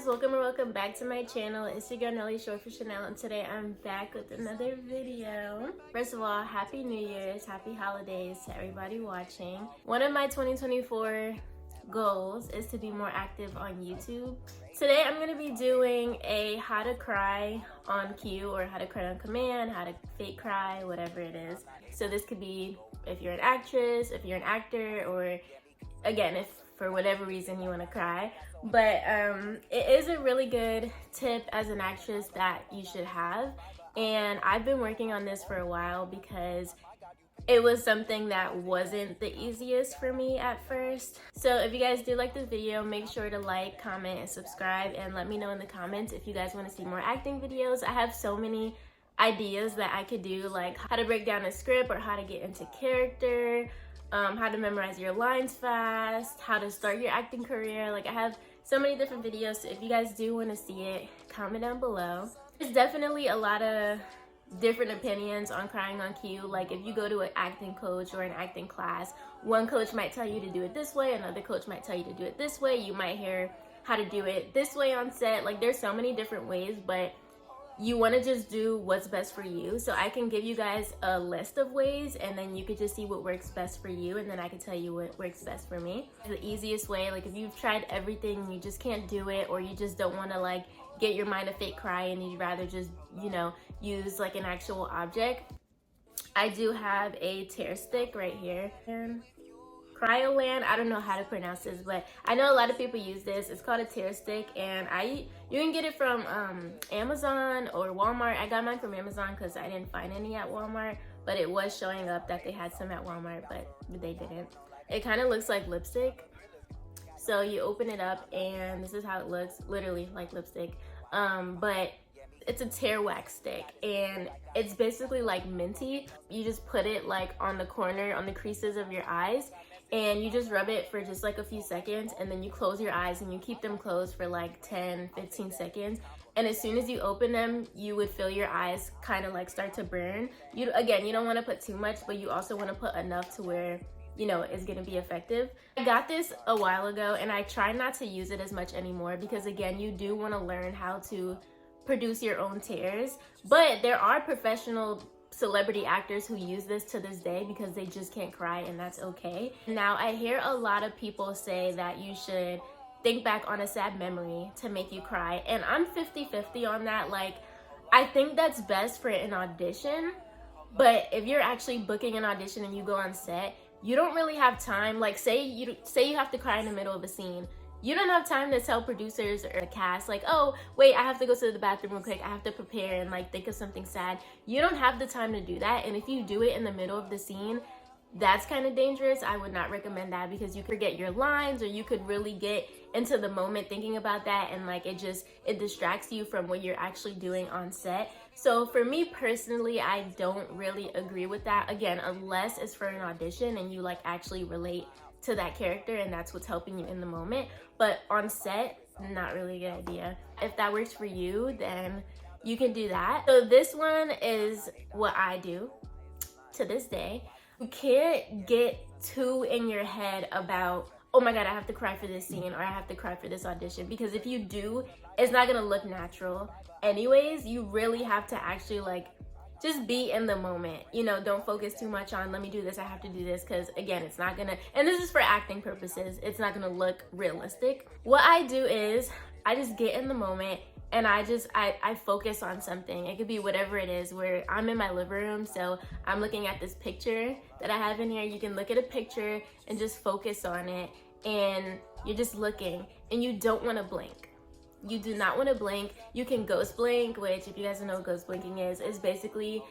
guys, welcome or welcome back to my channel. It's your girl Nelly, short for Chanel, and today I'm back with another video. First of all, happy New Year's, happy holidays to everybody watching. One of my 2024 goals is to be more active on YouTube. Today I'm going to be doing a how to cry on cue, or how to cry on command, how to fake cry, whatever it is. So this could be if you're an actress, if you're an actor, or again, if for whatever reason you want to cry. But it is a really good tip as an actress that you should have, and I've been working on this for a while because it was something that wasn't the easiest for me at first. So if you guys do like this video, make sure to like, comment, and subscribe, and let me know in the comments if you guys want to see more acting videos. I have so many ideas that I could do, like how to break down a script or how to get into character, how to memorize your lines fast, how to start your acting career. Like, I have so many different videos, so if you guys do want to see it, comment down below. There's definitely a lot of different opinions on crying on cue. Like, if you go to an acting coach or an acting class, one coach might tell you to do it this way, another coach might tell you to do it this way. You might hear how to do it this way on set. Like, there's so many different ways, but you want to just do what's best for you. So I can give you guys a list of ways, and then you could just see what works best for you, and then I can tell you what works best for me. The easiest way, like if you've tried everything and you just can't do it, or you just don't want to like get your mind to fake cry and you'd rather just, you know, use like an actual object, I do have a tear stick right here. Cryoland, I don't know how to pronounce this, but I know a lot of people use this. It's called a tear stick, and you can get it from Amazon or Walmart. I got mine from Amazon because I didn't find any at Walmart, but it was showing up that they had some at Walmart, but they didn't. It kind of looks like lipstick. So you open it up, and this is how it looks, literally like lipstick. But it's a tear wax stick, and it's basically like minty. You just put it like on the corner, on the creases of your eyes, and you just rub it for just like a few seconds, and then you close your eyes and you keep them closed for like 10-15 seconds. And as soon as you open them, you would feel your eyes kind of like start to burn. You don't want to put too much, but you also want to put enough to where, you know, it's gonna be effective. I got this a while ago, and I try not to use it as much anymore because, again, you do want to learn how to produce your own tears. But there are professional celebrity actors who use this to this day because they just can't cry, and that's okay. Now, I hear a lot of people say that you should think back on a sad memory to make you cry, and I'm 50-50 on that. Like, I think that's best for an audition, but if you're actually booking an audition and you go on set, you don't really have time. Like, say you have to cry in the middle of a scene. You don't have time to tell producers or the cast, like, oh, wait, I have to go to the bathroom real quick. I have to prepare and like think of something sad. You don't have the time to do that. And if you do it in the middle of the scene, that's kind of dangerous. I would not recommend that because you forget your lines, or you could really get into the moment thinking about that, and like it distracts you from what you're actually doing on set. So for me personally, I don't really agree with that. Again, unless it's for an audition and you like actually relate to that character and that's what's helping you in the moment. But on set, not really a good idea. If that works for you, then you can do that. So this one is what I do to this day. You can't get too in your head about, oh my god, I have to cry for this scene, or I have to cry for this audition, because if you do, it's not gonna look natural anyways. You really have to actually like just be in the moment. You know, don't focus too much on, let me do this, I have to do this, because again, it's not gonna, and this is for acting purposes, it's not gonna look realistic. What I do is I just get in the moment, and I focus on something. It could be whatever it is, where I'm in my living room, so I'm looking at this picture that I have in here. You can look at a picture and just focus on it, and you're just looking, and you don't want to blink. You do not want to blink. You can ghost blink, which, if you guys don't know what ghost blinking is basically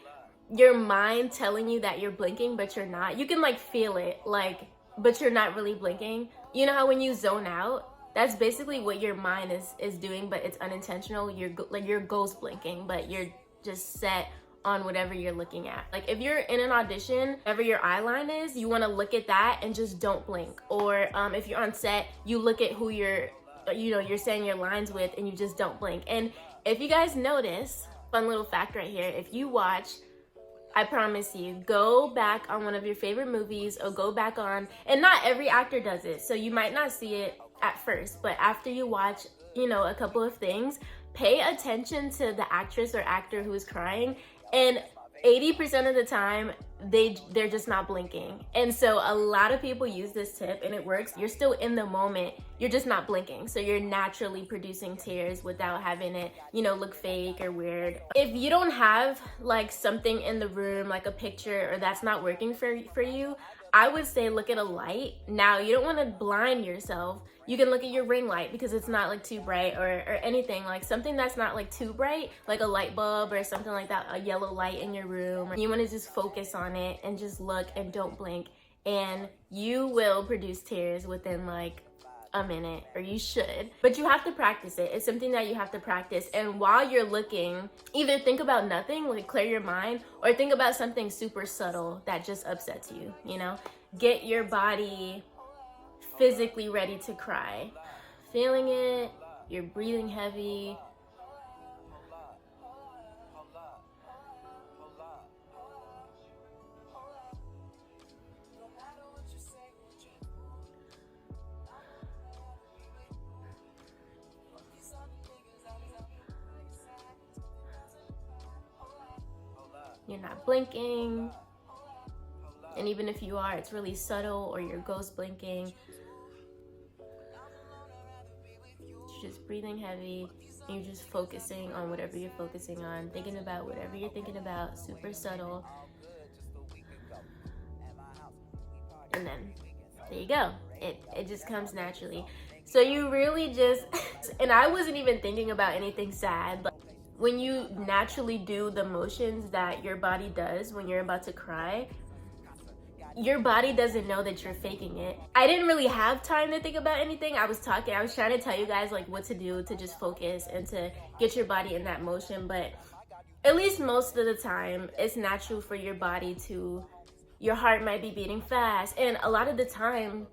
your mind telling you that you're blinking, but you're not. You can like feel it, like, but you're not really blinking. You know how when you zone out, that's basically what your mind is doing, but it's unintentional. You're ghost blinking, but you're just set on whatever you're looking at. Like, if you're in an audition, whatever your eye line is, you want to look at that and just don't blink. Or if you're on set, you look at who you're saying your lines with, and you just don't blink. And if you guys notice, fun little fact right here, if you watch, I promise you, go back on one of your favorite movies, or go back on, and not every actor does it, so you might not see it at first, but after you watch a couple of things. Pay attention to the actress or actor who is crying, and 80% of the time they're just not blinking. And so a lot of people use this tip and it works. You're still in the moment, you're just not blinking, so you're naturally producing tears without having it look fake or weird. If you don't have like something in the room, like a picture, or that's not working for you, I would say look at a light. Now, you don't want to blind yourself. You can look at your ring light because it's not like too bright, or anything like something that's not like too bright, like a light bulb or something like that, a yellow light in your room. You want to just focus on it and just look and don't blink, and you will produce tears within like a minute, or you should. But you have to practice it. It's something that you have to practice. And while you're looking, either think about nothing, like clear your mind, or think about something super subtle that just upsets you. Get your body physically ready to cry. Feeling it, you're breathing heavy. You're not blinking, and even if you are, it's really subtle, or your ghost blinking. You're just breathing heavy, and you're just focusing on whatever you're focusing on, thinking about whatever you're thinking about, super subtle. And then there you go. It just comes naturally. So you really just, and I wasn't even thinking about anything sad, but when you naturally do the motions that your body does when you're about to cry, your body doesn't know that you're faking it. I didn't really have time to think about anything. I was trying to tell you guys like what to do to just focus and to get your body in that motion. But at least most of the time, it's natural for your body to, your heart might be beating fast. And a lot of the time,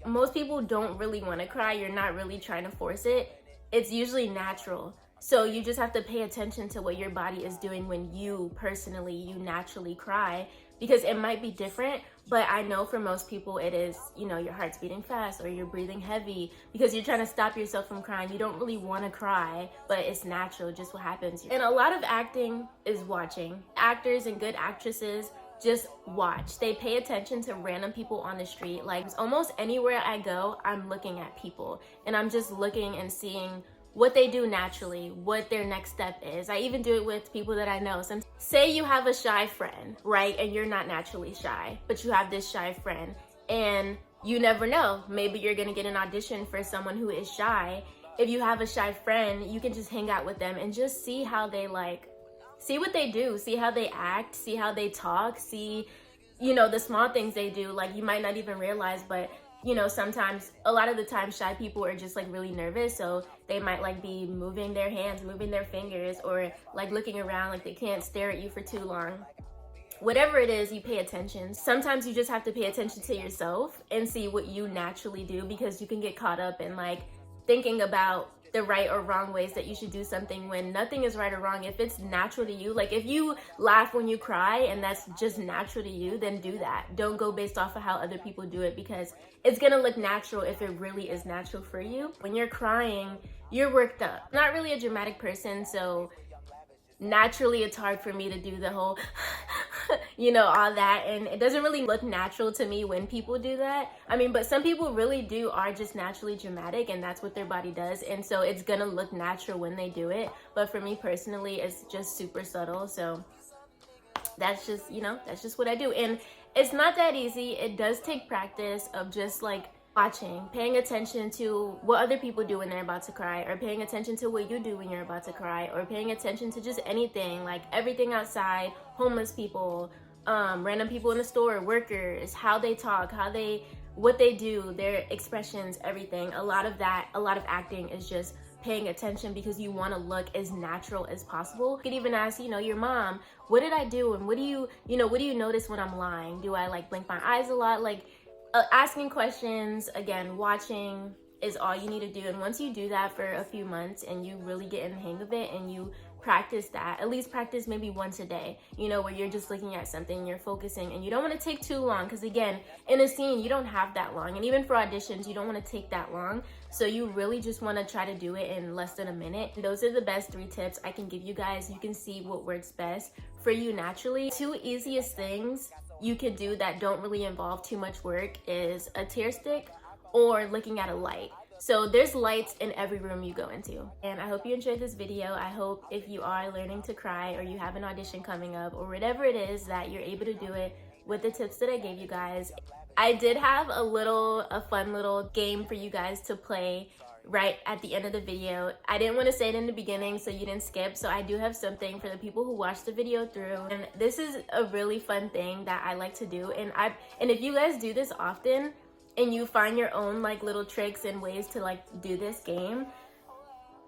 most people don't really want to cry. You're not really trying to force it. It's usually natural. So you just have to pay attention to what your body is doing when you naturally cry, because it might be different, but I know for most people it is, your heart's beating fast, or you're breathing heavy because you're trying to stop yourself from crying. You don't really want to cry, but it's natural, just what happens. And a lot of acting is watching. Actors and good actresses just watch. They pay attention to random people on the street. Like almost anywhere I go, I'm looking at people, and I'm just looking and seeing what they do naturally, what their next step is. I even do it with people that I know. Say you have a shy friend, right? And you're not naturally shy, but you have this shy friend, and you never know. Maybe you're gonna get an audition for someone who is shy. If you have a shy friend, you can just hang out with them and just see how they see what they do, see how they act, see how they talk, see, the small things they do. Like you might not even realize, but sometimes, a lot of the time, shy people are just like really nervous, so they might like be moving their hands, moving their fingers, or like looking around, like they can't stare at you for too long. Whatever it is, you pay attention. Sometimes you just have to pay attention to yourself and see what you naturally do, because you can get caught up in like thinking about the right or wrong ways that you should do something when nothing is right or wrong. If it's natural to you, like if you laugh when you cry and that's just natural to you, then do that. Don't go based off of how other people do it, because it's gonna look natural if it really is natural for you. When you're crying, you're worked up. I'm not really a dramatic person, so naturally it's hard for me to do the whole all that, and it doesn't really look natural to me when people do that. But some people really are just naturally dramatic, and that's what their body does, and so it's gonna look natural when they do it. But for me personally, it's just super subtle, so that's just that's just what I do. And it's not that easy. It does take practice of just like watching, paying attention to what other people do when they're about to cry, or paying attention to what you do when you're about to cry, or paying attention to just anything, like everything outside, homeless people, random people in the store, workers, how they talk, what they do, their expressions, everything. A lot of acting is just paying attention because you want to look as natural as possible. You could even ask, your mom, what did I do? And what do you notice when I'm lying? Do I like blink my eyes a lot? Like asking questions, again, watching, is all you need to do. And once you do that for a few months and you really get in the hang of it and you practice that, at least practice maybe once a day, you know, where you're just looking at something, you're focusing, and you don't want to take too long, because again, in a scene you don't have that long, and even for auditions you don't want to take that long. So you really just want to try to do it in less than a minute. Those are the best 3 tips I can give you guys. You can see what works best for you naturally. 2 easiest things you can do that don't really involve too much work is a tear stick or looking at a light. So there's lights in every room you go into. And I hope you enjoyed this video. I hope if you are learning to cry, or you have an audition coming up, or whatever it is, that you're able to do it with the tips that I gave you guys. I did have a fun little game for you guys to play right at the end of the video. I didn't want to say it in the beginning so you didn't skip, so I do have something for the people who watched the video through. And this is a really fun thing that I like to do, and if you guys do this often and you find your own like little tricks and ways to like do this game,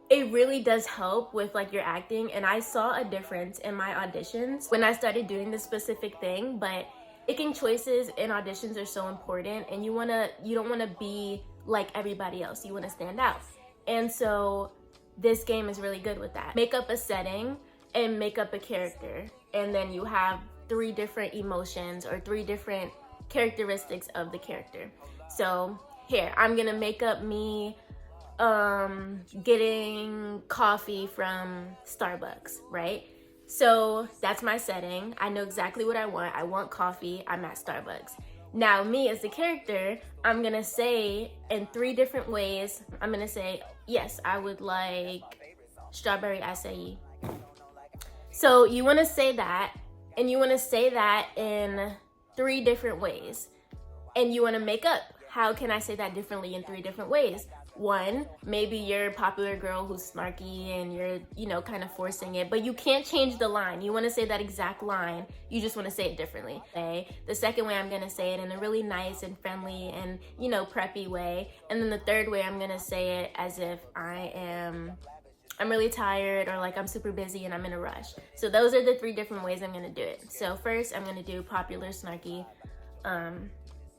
it really does help with like your acting. And I saw a difference in my auditions when I started doing this specific thing. But making choices in auditions are so important, and you don't want to be like everybody else. You want to stand out. And so this game is really good with that. Make up a setting and make up a character, and then you have 3 different emotions or 3 different characteristics of the character. So here, I'm gonna make up me getting coffee from Starbucks, right? So that's my setting. I know exactly what I want. I want coffee. I'm at Starbucks. Now, me as the character, I'm gonna say in 3 different ways. I'm gonna say, yes, I would like strawberry acai. So you wanna say that, and you wanna say that in 3 different ways. And you wanna make up, how can I say that differently in 3 different ways? 1, maybe you're a popular girl who's snarky and you're, you know, kind of forcing it, but you can't change the line. You want to say that exact line, you just want to say it differently. Okay? The second way, I'm going to say it in a really nice and friendly and, you know, preppy way. And then the third way, I'm going to say it as if I'm really tired, or like I'm super busy and I'm in a rush. So those are the 3 different ways I'm going to do it. So first, I'm going to do popular, snarky.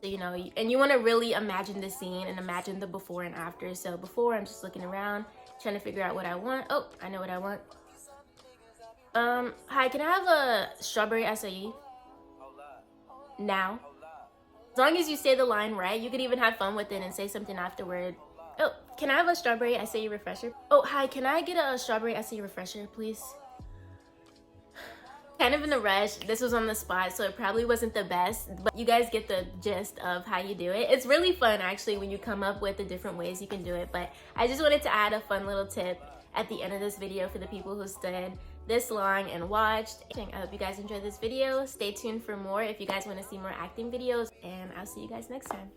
So, you know, and you want to really imagine the scene and imagine the before and after. So before, I'm just looking around, trying to figure out what I want. Oh, I know what I want. Hi, can I have a strawberry acai? Now. As long as you say the line right, you could even have fun with it and say something afterward. Oh, can I have a strawberry acai refresher? Oh, hi, can I get a strawberry acai refresher, please? Kind of in a rush. This was on the spot, so it probably wasn't the best, but you guys get the gist of how you do it. It's really fun actually when you come up with the different ways you can do it. But I just wanted to add a fun little tip at the end of this video for the people who stood this long and watched. I hope you guys enjoyed this video. Stay tuned for more if you guys want to see more acting videos, and I'll see you guys next time.